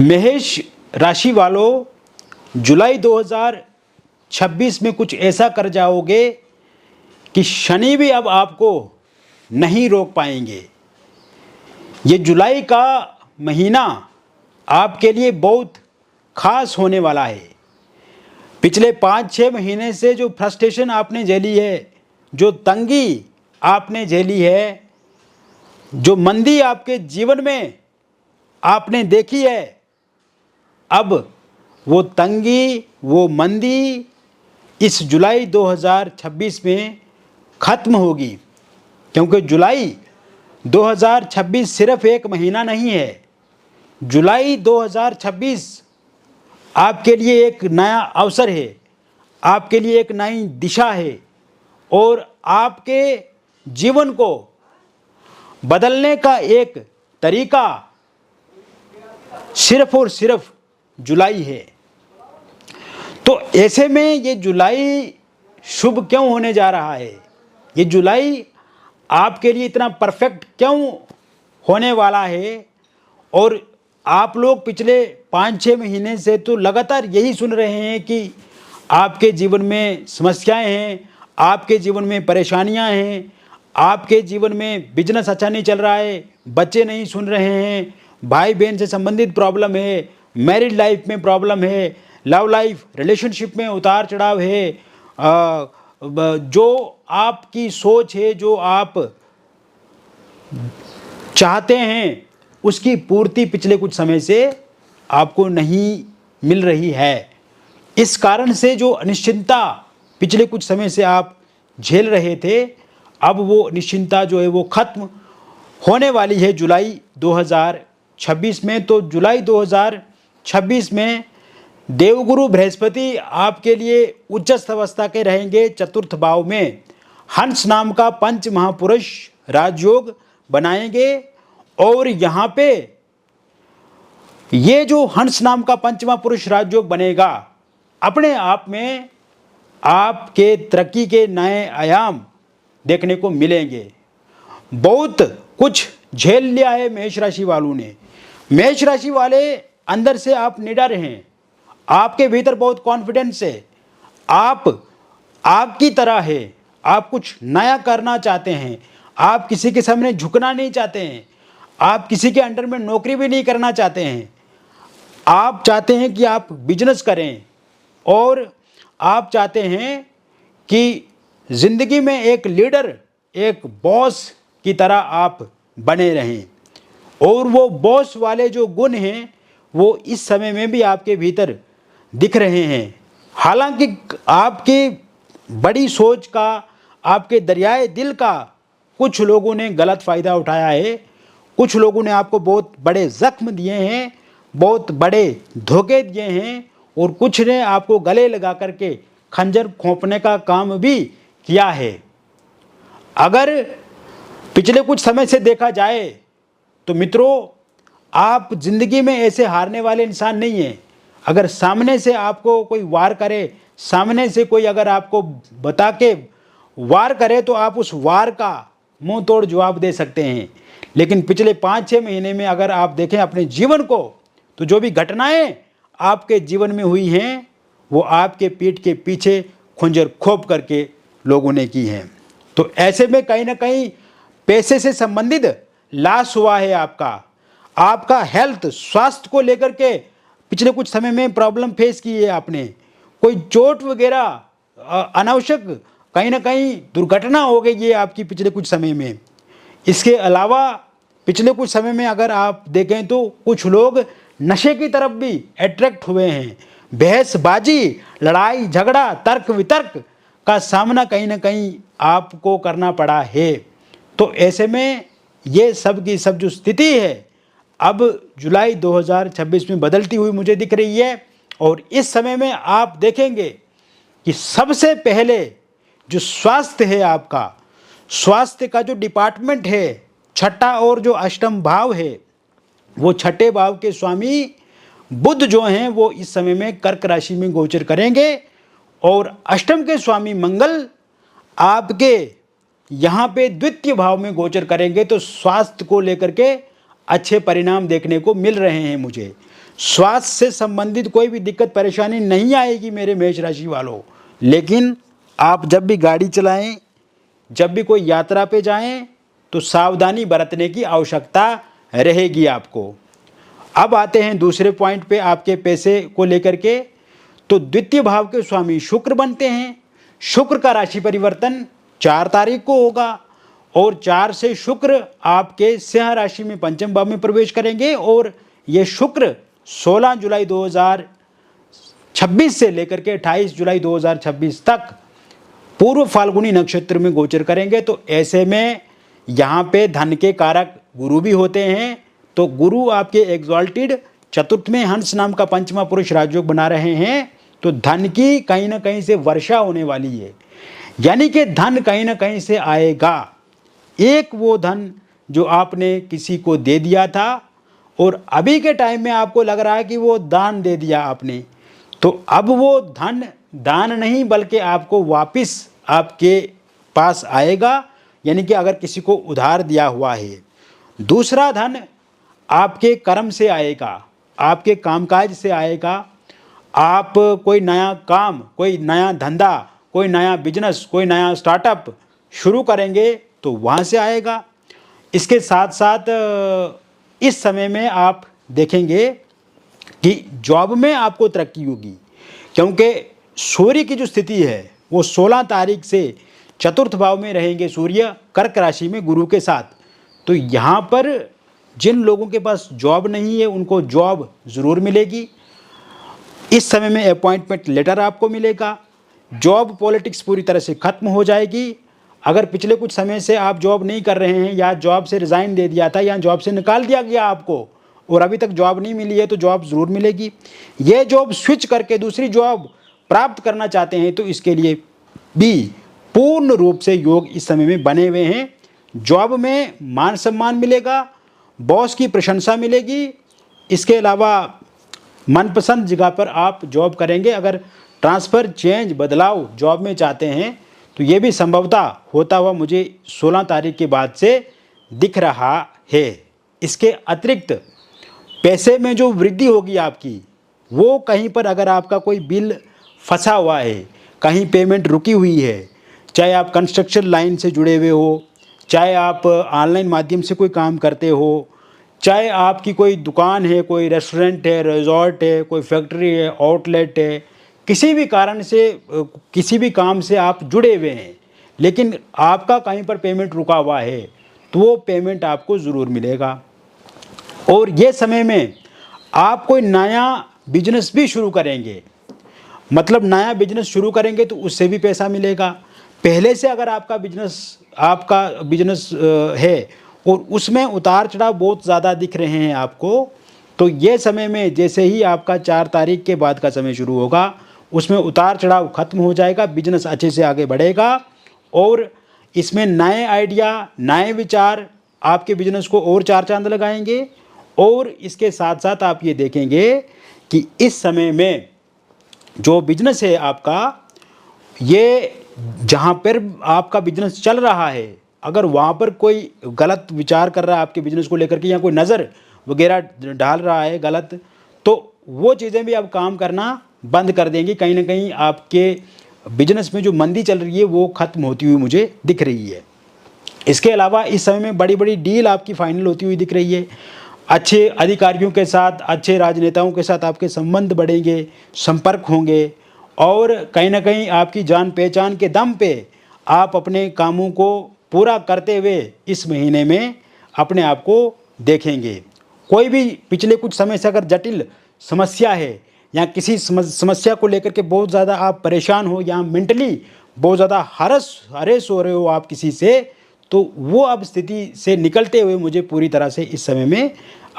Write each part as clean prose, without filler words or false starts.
मेष राशि वालों, जुलाई 2026 में कुछ ऐसा कर जाओगे कि शनि भी अब आपको नहीं रोक पाएंगे। ये जुलाई का महीना आपके लिए बहुत खास होने वाला है। पिछले 5-6 महीने से जो फ्रस्ट्रेशन आपने झेली है, जो तंगी आपने झेली है, जो मंदी आपके जीवन में आपने देखी है, अब वो तंगी, वो मंदी इस जुलाई 2026 में ख़त्म होगी। क्योंकि जुलाई 2026 सिर्फ एक महीना नहीं है। जुलाई 2026 आपके लिए एक नया अवसर है, आपके लिए एक नई दिशा है और आपके जीवन को बदलने का एक तरीका सिर्फ और सिर्फ जुलाई है। तो ऐसे में ये जुलाई शुभ क्यों होने जा रहा है? ये जुलाई आपके लिए इतना परफेक्ट क्यों होने वाला है? और आप लोग पिछले 5-6 महीने से तो लगातार यही सुन रहे हैं कि आपके जीवन में समस्याएं हैं, आपके जीवन में परेशानियां हैं, आपके जीवन में बिजनेस अच्छा नहीं चल रहा है, बच्चे नहीं सुन रहे हैं, भाई बहन से संबंधित प्रॉब्लम है, मैरिड लाइफ में प्रॉब्लम है, लव लाइफ रिलेशनशिप में उतार चढ़ाव है, जो आपकी सोच है, जो आप चाहते हैं उसकी पूर्ति पिछले कुछ समय से आपको नहीं मिल रही है। इस कारण से जो अनिश्चितता पिछले कुछ समय से आप झेल रहे थे, अब वो निश्चिंता जो है वो खत्म होने वाली है जुलाई 2026 में। तो जुलाई 2026 में देवगुरु बृहस्पति आपके लिए उच्चस्थ अवस्था के रहेंगे चतुर्थ भाव में। हंस नाम का पंच महापुरुष राजयोग बनाएंगे और यहाँ पे ये जो हंस नाम का पंच महापुरुष राजयोग बनेगा, अपने आप में आपके तरक्की के नए आयाम देखने को मिलेंगे। बहुत कुछ झेल लिया है मेष राशि वालों ने। मेष राशि वाले अंदर से आप निडर हैं, आपके भीतर बहुत कॉन्फिडेंस है, आपकी तरह है, आप कुछ नया करना चाहते हैं, आप किसी के सामने झुकना नहीं चाहते हैं, आप किसी के अंडर में नौकरी भी नहीं करना चाहते हैं। आप चाहते हैं कि आप बिजनेस करें और आप चाहते हैं कि ज़िंदगी में एक लीडर, एक बॉस की तरह आप बने रहें। और वो बॉस वाले जो गुण हैं वो इस समय में भी आपके भीतर दिख रहे हैं। हालांकि आपकी बड़ी सोच का, आपके दरियाए दिल का कुछ लोगों ने गलत फ़ायदा उठाया है। कुछ लोगों ने आपको बहुत बड़े ज़ख्म दिए हैं, बहुत बड़े धोखे दिए हैं और कुछ ने आपको गले लगा करके खंजर खोंपने का काम भी किया है। अगर पिछले कुछ समय से देखा जाए तो मित्रों, आप ज़िंदगी में ऐसे हारने वाले इंसान नहीं हैं। अगर सामने से आपको कोई वार करे, सामने से कोई अगर आपको बता के वार करे तो आप उस वार का मुंह तोड़ जवाब दे सकते हैं। लेकिन पिछले 5-6 महीने में अगर आप देखें अपने जीवन को, तो जो भी घटनाएं आपके जीवन में हुई हैं वो आपके पीठ के पीछे खुंजर खोप करके लोगों ने की हैं। तो ऐसे में कहीं ना कहीं पैसे से संबंधित लॉस हुआ है आपका हेल्थ, स्वास्थ्य को लेकर के पिछले कुछ समय में प्रॉब्लम फेस की है आपने। कोई चोट वगैरह, अनावश्यक कहीं ना कहीं दुर्घटना हो गई है आपकी पिछले कुछ समय में। इसके अलावा पिछले कुछ समय में अगर आप देखें तो कुछ लोग नशे की तरफ भी अट्रैक्ट हुए हैं। बहसबाजी, लड़ाई झगड़ा, तर्क वितर्क का सामना कहीं ना कहीं आपको करना पड़ा है। तो ऐसे में ये सब की सब जो स्थिति है अब जुलाई 2026 में बदलती हुई मुझे दिख रही है। और इस समय में आप देखेंगे कि सबसे पहले जो स्वास्थ्य है, आपका स्वास्थ्य का जो डिपार्टमेंट है, छठा और जो अष्टम भाव है, वो छठे भाव के स्वामी बुध जो हैं वो इस समय में कर्क राशि में गोचर करेंगे और अष्टम के स्वामी मंगल आपके यहाँ पे द्वितीय भाव में गोचर करेंगे। तो स्वास्थ्य को लेकर के अच्छे परिणाम देखने को मिल रहे हैं मुझे। स्वास्थ्य से संबंधित कोई भी दिक्कत परेशानी नहीं आएगी मेरे मेष राशि वालों। लेकिन आप जब भी गाड़ी चलाएं, जब भी कोई यात्रा पे जाएं, तो सावधानी बरतने की आवश्यकता रहेगी आपको। अब आते हैं दूसरे पॉइंट पे आपके पैसे को लेकर के। तो द्वितीय भाव के स्वामी शुक्र बनते हैं। शुक्र का राशि परिवर्तन 4 तारीख को होगा और 4 से शुक्र आपके सिंह राशि में पंचम भाव में प्रवेश करेंगे और ये शुक्र 16 जुलाई 2026 से लेकर के 28 जुलाई 2026 तक पूर्व फाल्गुनी नक्षत्र में गोचर करेंगे। तो ऐसे में यहाँ पे धन के कारक गुरु भी होते हैं। तो गुरु आपके एग्जॉल्टेड चतुर्थ में हंस नाम का पंचमा पुरुष राजयोग बना रहे हैं। तो धन की कहीं ना कहीं से वर्षा होने वाली है, यानी कि धन कहीं ना कहीं से आएगा। एक वो धन जो आपने किसी को दे दिया था और अभी के टाइम में आपको लग रहा है कि वो दान दे दिया आपने, तो अब वो धन दान नहीं बल्कि आपको वापस आपके पास आएगा, यानी कि अगर किसी को उधार दिया हुआ है। दूसरा धन आपके कर्म से आएगा, आपके कामकाज से आएगा। आप कोई नया काम, कोई नया धंधा, कोई नया बिजनेस, कोई नया स्टार्टअप शुरू करेंगे तो वहाँ से आएगा। इसके साथ साथ इस समय में आप देखेंगे कि जॉब में आपको तरक्की होगी, क्योंकि सूर्य की जो स्थिति है वो 16 तारीख से चतुर्थ भाव में रहेंगे सूर्य कर्क राशि में गुरु के साथ। तो यहाँ पर जिन लोगों के पास जॉब नहीं है उनको जॉब ज़रूर मिलेगी। इस समय में अपॉइंटमेंट लेटर आपको मिलेगा। जॉब पॉलिटिक्स पूरी तरह से खत्म हो जाएगी। अगर पिछले कुछ समय से आप जॉब नहीं कर रहे हैं या जॉब से रिज़ाइन दे दिया था या जॉब से निकाल दिया गया आपको और अभी तक जॉब नहीं मिली है तो जॉब ज़रूर मिलेगी। ये जॉब स्विच करके दूसरी जॉब प्राप्त करना चाहते हैं तो इसके लिए भी पूर्ण रूप से योग इस समय में बने हुए हैं। जॉब में मान सम्मान मिलेगा, बॉस की प्रशंसा मिलेगी। इसके अलावा मनपसंद जगह पर आप जॉब करेंगे। अगर ट्रांसफ़र, चेंज, बदलाव जॉब में चाहते हैं तो ये भी संभवतः होता हुआ मुझे 16 तारीख के बाद से दिख रहा है। इसके अतिरिक्त पैसे में जो वृद्धि होगी आपकी, वो कहीं पर अगर आपका कोई बिल फंसा हुआ है, कहीं पेमेंट रुकी हुई है, चाहे आप कंस्ट्रक्शन लाइन से जुड़े हुए हो, चाहे आप ऑनलाइन माध्यम से कोई काम करते हो, चाहे आपकी कोई दुकान है, कोई रेस्टोरेंट है, रिजॉर्ट है, कोई फैक्ट्री है, आउटलेट है, किसी भी कारण से किसी भी काम से आप जुड़े हुए हैं लेकिन आपका कहीं पर पेमेंट रुका हुआ है तो वो पेमेंट आपको ज़रूर मिलेगा। और ये समय में आप कोई नया बिजनेस भी शुरू करेंगे, मतलब नया बिजनेस शुरू करेंगे तो उससे भी पैसा मिलेगा। पहले से अगर आपका बिजनेस है और उसमें उतार चढ़ाव बहुत ज़्यादा दिख रहे हैं आपको, तो ये समय में जैसे ही आपका 4 तारीख के बाद का समय शुरू होगा उसमें उतार चढ़ाव खत्म हो जाएगा, बिजनेस अच्छे से आगे बढ़ेगा और इसमें नए आइडिया, नए विचार आपके बिजनेस को और 4 चांद लगाएंगे। और इसके साथ साथ आप ये देखेंगे कि इस समय में जो बिजनेस है आपका, ये जहाँ पर आपका बिजनेस चल रहा है, अगर वहाँ पर कोई गलत विचार कर रहा है आपके बिजनेस को लेकर के या कोई नज़र वगैरह डाल रहा है गलत, तो वो चीज़ें भी अब काम करना बंद कर देंगी। कहीं ना कहीं आपके बिजनेस में जो मंदी चल रही है वो ख़त्म होती हुई मुझे दिख रही है। इसके अलावा इस समय में बड़ी बड़ी डील आपकी फाइनल होती हुई दिख रही है। अच्छे अधिकारियों के साथ, अच्छे राजनेताओं के साथ आपके संबंध बढ़ेंगे, संपर्क होंगे और कहीं ना कहीं आपकी जान पहचान के दम पे आप अपने कामों को पूरा करते हुए इस महीने में अपने आप को देखेंगे। कोई भी पिछले कुछ समय से अगर जटिल समस्या है या किसी समस्या को लेकर के बहुत ज़्यादा आप परेशान हो या मेंटली बहुत ज़्यादा हरेस हो रहे हो आप किसी से, तो वो अब स्थिति से निकलते हुए मुझे पूरी तरह से इस समय में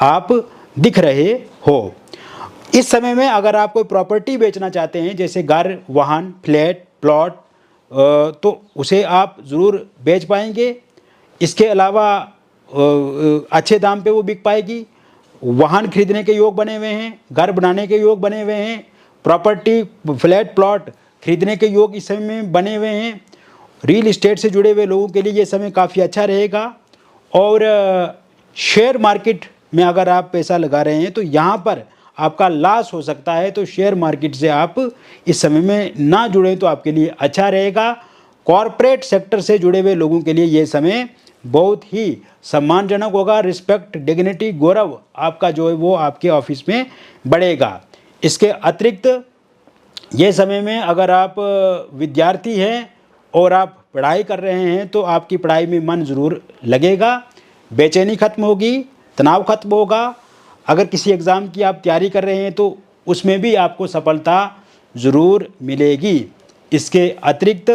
आप दिख रहे हो। इस समय में अगर आप कोई प्रॉपर्टी बेचना चाहते हैं, जैसे घर, वाहन, फ्लैट, प्लॉट, तो उसे आप ज़रूर बेच पाएंगे। इसके अलावा अच्छे दाम पे वो बिक पाएगी। वाहन खरीदने के योग बने हुए हैं, घर बनाने के योग बने हुए हैं, प्रॉपर्टी, फ्लैट, प्लॉट खरीदने के योग इस समय में बने हुए हैं। रियल इस्टेट से जुड़े हुए लोगों के लिए ये समय काफ़ी अच्छा रहेगा। और शेयर मार्केट में अगर आप पैसा लगा रहे हैं तो यहाँ पर आपका लॉस हो सकता है। तो शेयर मार्केट से आप इस समय में ना जुड़ें तो आपके लिए अच्छा रहेगा। कॉरपोरेट सेक्टर से जुड़े हुए लोगों के लिए ये समय बहुत ही सम्मानजनक होगा। रिस्पेक्ट, डिग्निटी, गौरव आपका जो है वो आपके ऑफिस में बढ़ेगा। इसके अतिरिक्त ये समय में अगर आप विद्यार्थी हैं और आप पढ़ाई कर रहे हैं तो आपकी पढ़ाई में मन ज़रूर लगेगा, बेचैनी खत्म होगी, तनाव खत्म होगा। अगर किसी एग्ज़ाम की आप तैयारी कर रहे हैं तो उसमें भी आपको सफलता ज़रूर मिलेगी। इसके अतिरिक्त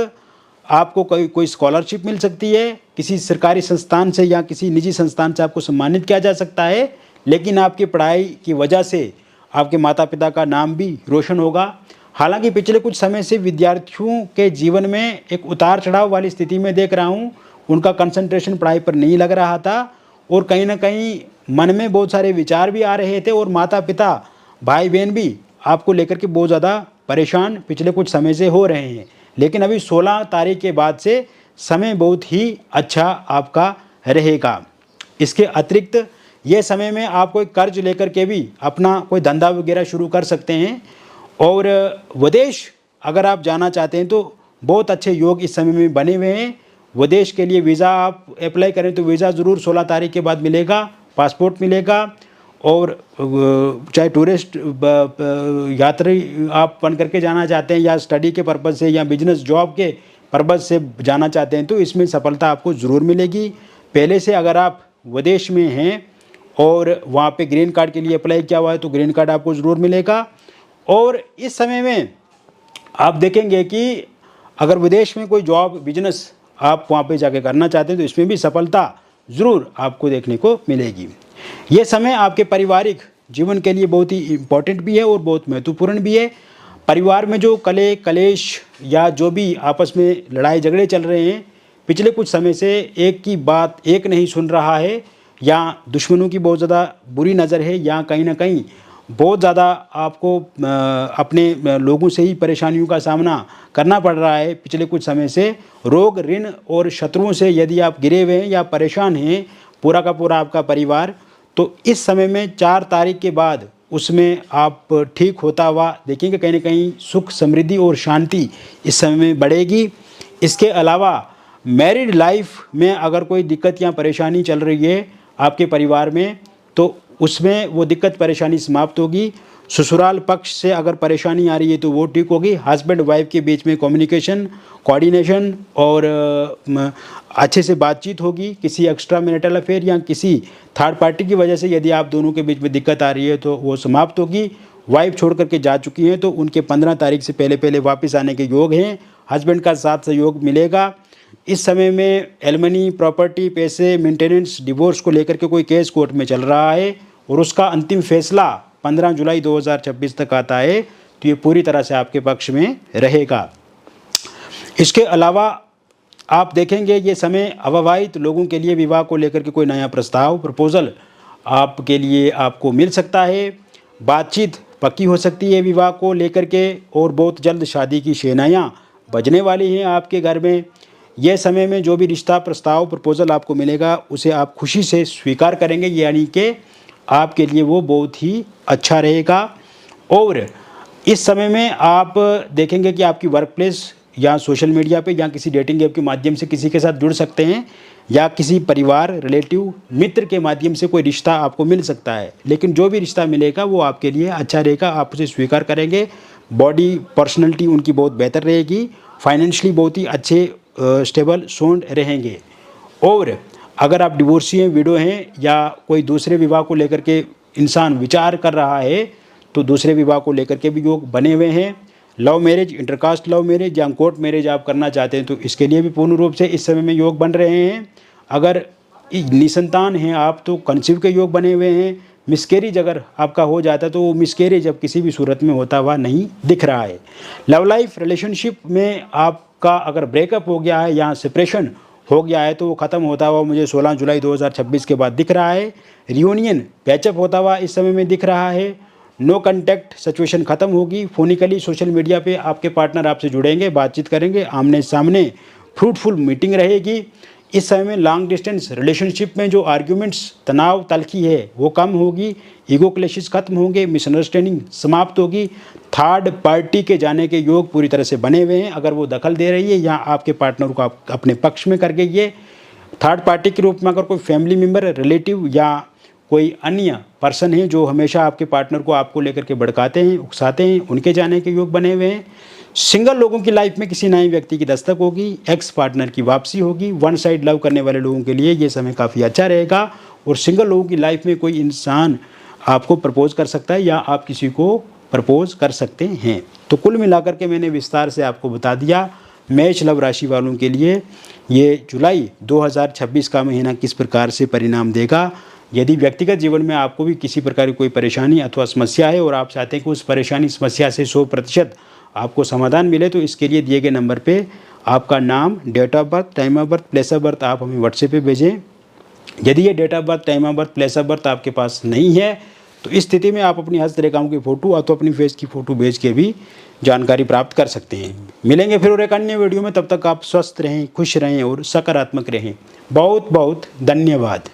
आपको कोई स्कॉलरशिप मिल सकती है, किसी सरकारी संस्थान से या किसी निजी संस्थान से आपको सम्मानित किया जा सकता है। लेकिन आपकी पढ़ाई की वजह से आपके माता पिता का नाम भी रोशन होगा। हालांकि पिछले कुछ समय से विद्यार्थियों के जीवन में एक उतार चढ़ाव वाली स्थिति में देख रहा हूँ। उनका कंसंट्रेशन पढ़ाई पर नहीं लग रहा था और कहीं ना कहीं मन में बहुत सारे विचार भी आ रहे थे और माता पिता, भाई बहन भी आपको लेकर के बहुत ज़्यादा परेशान पिछले कुछ समय से हो रहे हैं। लेकिन अभी 16 तारीख के बाद से समय बहुत ही अच्छा आपका रहेगा। इसके अतिरिक्त ये समय में आप कोई कर्ज लेकर के भी अपना कोई धंधा वगैरह शुरू कर सकते हैं। और विदेश अगर आप जाना चाहते हैं तो बहुत अच्छे योग इस समय में बने हुए हैं। विदेश के लिए वीज़ा आप अप्लाई करें तो वीज़ा ज़रूर 16 तारीख के बाद मिलेगा, पासपोर्ट मिलेगा। और चाहे टूरिस्ट यात्री आप बन करके जाना चाहते हैं या स्टडी के पर्पज़ से या बिजनेस जॉब के पर्पज़ से जाना चाहते हैं तो इसमें सफलता आपको ज़रूर मिलेगी। पहले से अगर आप विदेश में हैं और वहाँ पे ग्रीन कार्ड के लिए अप्लाई किया हुआ है तो ग्रीन कार्ड आपको ज़रूर मिलेगा। और इस समय में आप देखेंगे कि अगर विदेश में कोई जॉब बिजनेस आप वहाँ पे जाके करना चाहते हैं तो इसमें भी सफलता ज़रूर आपको देखने को मिलेगी। ये समय आपके पारिवारिक जीवन के लिए बहुत ही इम्पोर्टेंट भी है और बहुत महत्वपूर्ण भी है। परिवार में जो कलेश या जो भी आपस में लड़ाई झगड़े चल रहे हैं, पिछले कुछ समय से एक की बात एक नहीं सुन रहा है या दुश्मनों की बहुत ज़्यादा बुरी नज़र है या कहीं ना कहीं बहुत ज़्यादा आपको अपने लोगों से ही परेशानियों का सामना करना पड़ रहा है। पिछले कुछ समय से रोग, ऋण और शत्रुओं से यदि आप घिरे हुए हैं या परेशान हैं पूरा का पूरा आपका परिवार, तो इस समय में 4 तारीख के बाद उसमें आप ठीक होता हुआ देखेंगे। कहीं ना कहीं सुख, समृद्धि और शांति इस समय में बढ़ेगी। इसके अलावा मैरिड लाइफ में अगर कोई दिक्कत या परेशानी चल रही है आपके परिवार में तो उसमें वो दिक्कत परेशानी समाप्त होगी। ससुराल पक्ष से अगर परेशानी आ रही है तो वो ठीक होगी। हस्बैंड वाइफ के बीच में कम्युनिकेशन, कोऑर्डिनेशन और अच्छे से बातचीत होगी। किसी एक्स्ट्रा मैरिटल अफेयर या किसी थर्ड पार्टी की वजह से यदि आप दोनों के बीच में दिक्कत आ रही है तो वो समाप्त होगी। वाइफ छोड़ करके जा चुकी हैं तो उनके 15 तारीख से पहले वापस आने के योग हैं। हस्बैंड का साथ सहयोग मिलेगा। इस समय में एलमनी, प्रॉपर्टी, पैसे, मेंटेनेंस, डिवोर्स को लेकर के कोई केस कोर्ट में चल रहा है और उसका अंतिम फैसला 15 जुलाई 2026 तक आता है तो ये पूरी तरह से आपके पक्ष में रहेगा। इसके अलावा आप देखेंगे ये समय अविवाहित लोगों के लिए विवाह को लेकर के कोई नया प्रस्ताव, प्रपोजल आपके लिए आपको मिल सकता है। बातचीत पक्की हो सकती है विवाह को लेकर के और बहुत जल्द शादी की शहनाइयाँ बजने वाली हैं आपके घर में। यह समय में जो भी रिश्ता, प्रस्ताव, प्रपोजल आपको मिलेगा उसे आप खुशी से स्वीकार करेंगे, यानी कि आपके लिए वो बहुत ही अच्छा रहेगा। और इस समय में आप देखेंगे कि आपकी वर्क प्लेस या सोशल मीडिया पे या किसी डेटिंग ऐप के माध्यम से किसी के साथ जुड़ सकते हैं या किसी परिवार, रिलेटिव, मित्र के माध्यम से कोई रिश्ता आपको मिल सकता है। लेकिन जो भी रिश्ता मिलेगा वो आपके लिए अच्छा रहेगा, आप उसे स्वीकार करेंगे। बॉडी, पर्सनैलिटी उनकी बहुत बेहतर रहेगी। फाइनेंशियली बहुत ही अच्छे स्टेबल, साउंड रहेंगे। और अगर आप डिवोर्सी हैं, विडो हैं या कोई दूसरे विवाह को लेकर के इंसान विचार कर रहा है तो दूसरे विवाह को लेकर के भी योग बने हुए हैं। Love marriage, intercaste love marriage या कोर्ट मैरिज आप करना चाहते हैं तो इसके लिए भी पूर्ण रूप से इस समय में योग बन रहे हैं। अगर निसंतान हैं आप तो कंसीव के योग बने हुए हैं। मिसकैरेज अगर आपका हो जाता है तो वो मिसकैरेज अब किसी भी सूरत में होता हुआ नहीं दिख रहा है। लव लाइफ, रिलेशनशिप में आपका अगर ब्रेकअप हो गया है या सेपरेशन हो गया है तो वो ख़त्म होता हुआ मुझे 16 जुलाई 2026 के बाद दिख रहा है। रियूनियन, पैचअप होता हुआ इस समय में दिख रहा है। नो कॉन्टैक्ट सिचुएशन ख़त्म होगी। फोनिकली सोशल मीडिया पे आपके पार्टनर आपसे जुड़ेंगे, बातचीत करेंगे, आमने सामने फ्रूटफुल मीटिंग रहेगी। इस समय में लॉन्ग डिस्टेंस रिलेशनशिप में जो आर्ग्यूमेंट्स, तनाव तल्खी है वो कम होगी, ईगो क्लैशेस खत्म होंगे, मिसअंडरस्टैंडिंग समाप्त होगी। थर्ड पार्टी के जाने के योग पूरी तरह से बने हुए हैं। अगर वो दखल दे रही है या आपके पार्टनर को आप अपने पक्ष में कर गई है, थर्ड पार्टी के रूप में अगर कोई फैमिली मेम्बर, रिलेटिव या कोई अन्य पर्सन है जो हमेशा आपके पार्टनर को आपको लेकर के भड़काते हैं, उकसाते हैं, उनके जाने के योग बने हुए हैं। सिंगल लोगों की लाइफ में किसी नए व्यक्ति की दस्तक होगी, एक्स पार्टनर की वापसी होगी। वन साइड लव करने वाले लोगों के लिए ये समय काफ़ी अच्छा रहेगा और सिंगल लोगों की लाइफ में कोई इंसान आपको प्रपोज कर सकता है या आप किसी को प्रपोज कर सकते हैं। तो कुल मिलाकर के मैंने विस्तार से आपको बता दिया मेष लव राशि वालों के लिए ये जुलाई 2026 का महीना किस प्रकार से परिणाम देगा। यदि व्यक्तिगत जीवन में आपको भी किसी प्रकार की कोई परेशानी अथवा समस्या है और आप चाहते हैं कि उस परेशानी समस्या से 100% आपको समाधान मिले, तो इसके लिए दिए गए नंबर पे आपका नाम, date of birth, time of birth, place of birth आप हमें व्हाट्सएप पे भेजें। यदि ये date of birth, time of birth, place of birth आपके पास नहीं है तो इस स्थिति में आप अपनी हस्तरेखाओं की फ़ोटो अथवा अपनी फेस की फ़ोटो भेज के भी जानकारी प्राप्त कर सकते हैं। मिलेंगे फिर और एक अन्य वीडियो में, तब तक आप स्वस्थ रहें, खुश रहें और सकारात्मक रहें। बहुत बहुत धन्यवाद।